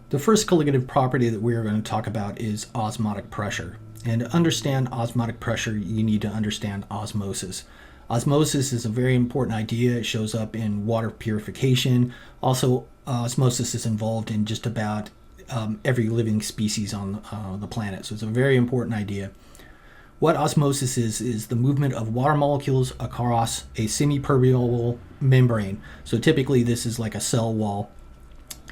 The first colligative property that we are going to talk about is osmotic pressure. And to understand osmotic pressure, you need to understand osmosis. Osmosis is a very important idea. It shows up in water purification. Also, osmosis is involved in just about every living species on the planet. So it's a very important idea. What osmosis is the movement of water molecules across a semi-permeable membrane. So typically this is like a cell wall.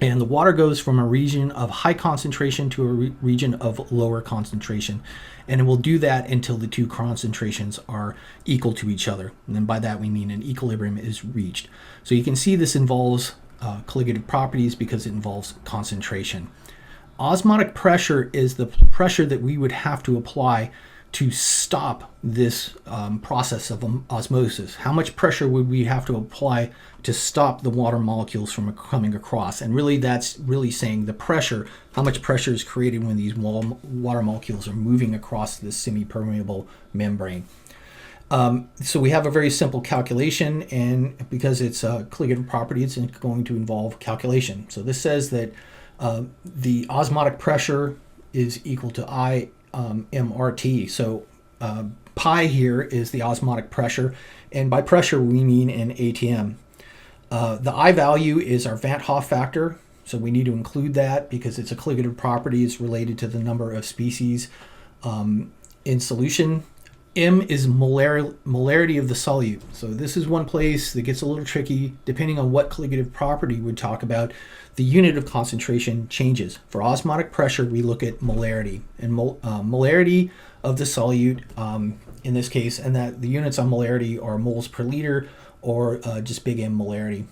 And the water goes from a region of high concentration to a region of lower concentration. And it will do that until the two concentrations are equal to each other. And then by that we mean an equilibrium is reached. So you can see this involves colligative properties because it involves concentration. Osmotic pressure is the pressure that we would have to apply to stop this process of osmosis. How much pressure would we have to apply to stop the water molecules from coming across? And really that's really saying the pressure, how much pressure is created when these water molecules are moving across this semi-permeable membrane. So we have a very simple calculation, and because it's a colligative property, it's going to involve calculation. So this says that the osmotic pressure is equal to I MRT. So pi here is the osmotic pressure, and by pressure we mean in ATM. The I value is our Van't Hoff factor, so we need to include that because it's a colligative property. It's related to the number of species in solution. M is molarity of the solute. So this is one place that gets a little tricky. Depending on what colligative property we talk about, the unit of concentration changes. For osmotic pressure, we look at molarity. And molarity of the solute in this case, and that the units on molarity are moles per liter or just big M molarity.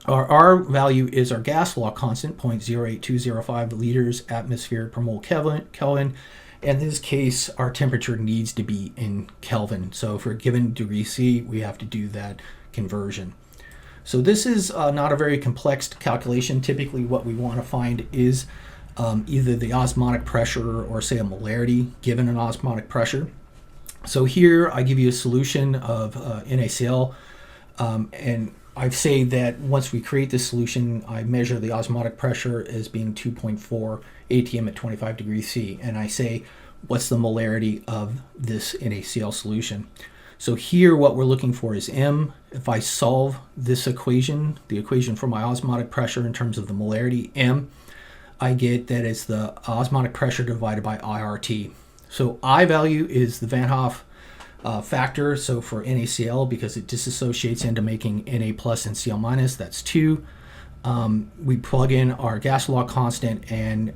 Our R value is our gas law constant, 0.08205 liters atmosphere per mole Kelvin. In this case, our temperature needs to be in Kelvin. So for a given degree C, we have to do that conversion. So this is not a very complex calculation. Typically what we want to find is either the osmotic pressure or say a molarity given an osmotic pressure. So here I give you a solution of NaCl, and I say that once we create this solution, I measure the osmotic pressure as being 2.4 atm at 25 degrees C, and I say what's the molarity of this NaCl solution. So here what we're looking for is M. If I solve this equation, the equation for my osmotic pressure in terms of the molarity, M, I get that it's the osmotic pressure divided by IRT. So I value is the Van't Hoff factor, so for NaCl, because it disassociates into making Na plus and Cl minus, that's 2. We plug in our gas law constant, and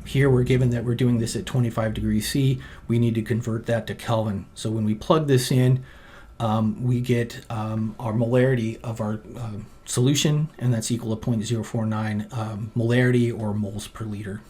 here we're given that we're doing this at 25 degrees C. We need to convert that to Kelvin. So when we plug this in, we get our molarity of our solution, and that's equal to 0.049 molarity or moles per liter.